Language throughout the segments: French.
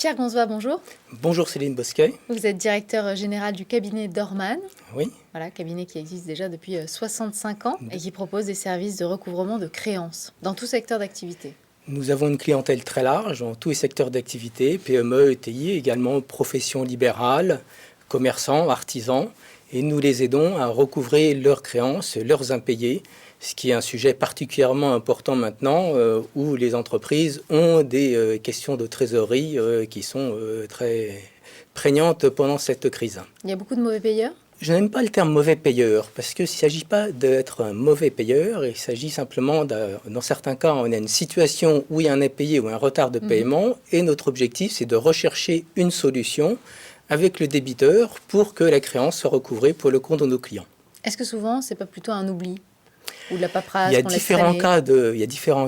Pierre Gonzois, bonjour. Bonjour Céline Bosquet. Vous êtes directeur général du cabinet Dorman. Oui. Voilà, cabinet qui existe déjà depuis 65 ans et qui propose des services de recouvrement de créances dans tout secteur d'activité. Nous avons une clientèle très large dans tous les secteurs d'activité, PME, ETI, également professions libérales, commerçants, artisans, et nous les aidons à recouvrer leurs créances, leurs impayés, ce qui est un sujet particulièrement important maintenant où les entreprises ont des questions de trésorerie qui sont très prégnantes pendant cette crise. Il y a beaucoup de mauvais payeurs ? Je n'aime pas le terme mauvais payeur parce qu'il ne s'agit pas d'être un mauvais payeur, il s'agit simplement, dans certains cas, on a une situation où il y a un impayé ou un retard de paiement et notre objectif, c'est de rechercher une solution avec le débiteur pour que la créance soit recouvrée pour le compte de nos clients. Est-ce que souvent, ce n'est pas plutôt un oubli ou de la paperasse il y a qu'on différents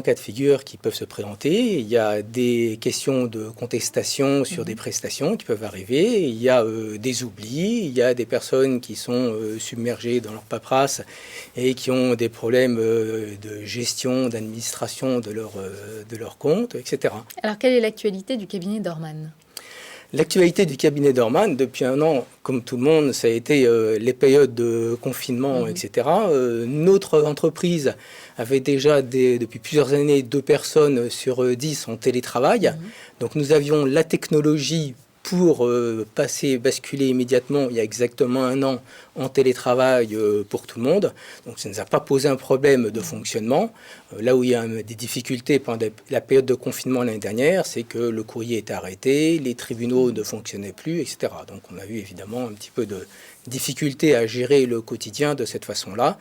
cas de figure qui peuvent se présenter. Il y a des questions de contestation sur des prestations qui peuvent arriver. Il y a des oublis. Il y a des personnes qui sont submergées dans leur paperasse et qui ont des problèmes de gestion, d'administration de leur compte, etc. Alors, quelle est l'actualité du cabinet Dorman ? L'actualité du cabinet Dorman, depuis un an, comme tout le monde, ça a été les périodes de confinement, etc. Notre entreprise avait déjà, depuis plusieurs années, 2 personnes sur 10 en télétravail. Donc nous avions la technologie pour basculer immédiatement, il y a exactement un an, en télétravail pour tout le monde. Donc ça ne nous a pas posé un problème de fonctionnement. Là où il y a des difficultés pendant la période de confinement l'année dernière, c'est que le courrier était arrêté, les tribunaux ne fonctionnaient plus, etc. Donc on a eu évidemment un petit peu de difficulté à gérer le quotidien de cette façon-là,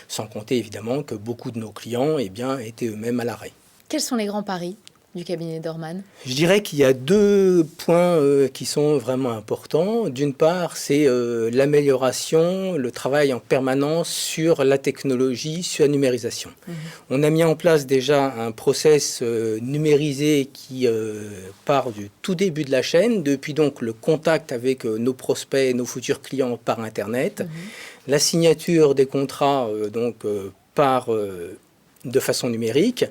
sans compter évidemment que beaucoup de nos clients étaient eux-mêmes à l'arrêt. Quels sont les grands paris du cabinet Dorman ? Je dirais qu'il y a 2 points qui sont vraiment importants. D'une part, c'est l'amélioration, le travail en permanence sur la technologie, sur la numérisation. On a mis en place déjà un process numérisé qui part du tout début de la chaîne, depuis donc le contact avec nos prospects, nos futurs clients par Internet, la signature des contrats de façon numérique,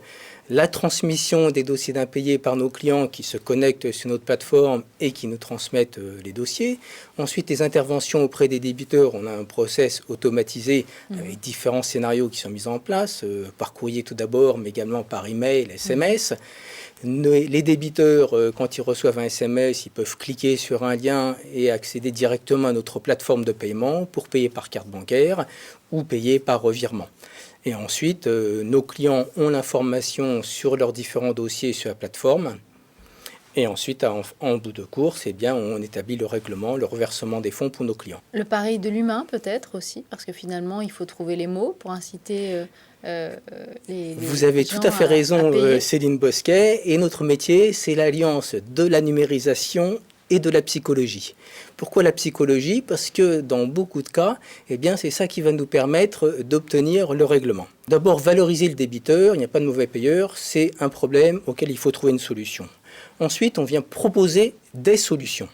la transmission des dossiers d'impayés par nos clients qui se connectent sur notre plateforme et qui nous transmettent les dossiers. Ensuite, les interventions auprès des débiteurs. On a un process automatisé avec différents scénarios qui sont mis en place, par courrier tout d'abord, mais également par email, SMS. Les débiteurs, quand ils reçoivent un SMS, ils peuvent cliquer sur un lien et accéder directement à notre plateforme de paiement pour payer par carte bancaire ou payer par revirement. Et ensuite, nos clients ont l'information sur leurs différents dossiers sur la plateforme. Et ensuite, en bout de course, on établit le règlement, le reversement des fonds pour nos clients. Le pari de l'humain peut-être aussi, parce que finalement, il faut trouver les mots pour inciter Vous avez tout à fait raison, Céline Bosquet. Et notre métier, c'est l'alliance de la numérisation et de la psychologie. Pourquoi la psychologie ? Parce que dans beaucoup de cas, c'est ça qui va nous permettre d'obtenir le règlement. D'abord, valoriser le débiteur, il n'y a pas de mauvais payeur, c'est un problème auquel il faut trouver une solution. Ensuite, on vient proposer des solutions,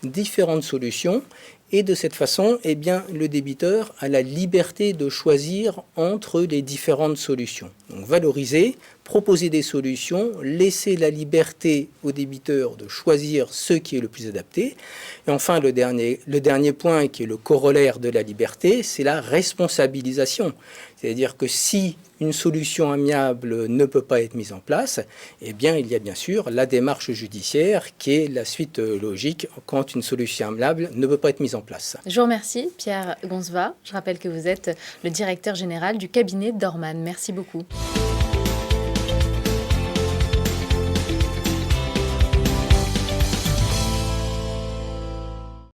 différentes solutions, et de cette façon, le débiteur a la liberté de choisir entre les différentes solutions. Donc valoriser, proposer des solutions, laisser la liberté au débiteur de choisir ce qui est le plus adapté. Et enfin, le dernier point qui est le corollaire de la liberté, c'est la responsabilisation. C'est-à-dire que si une solution amiable ne peut pas être mise en place, il y a bien sûr la démarche judiciaire qui est la suite logique quand une solution amiable ne peut pas être mise en place. Je vous remercie, Pierre Gonzois. Je rappelle que vous êtes le directeur général du cabinet Dorman. Merci beaucoup.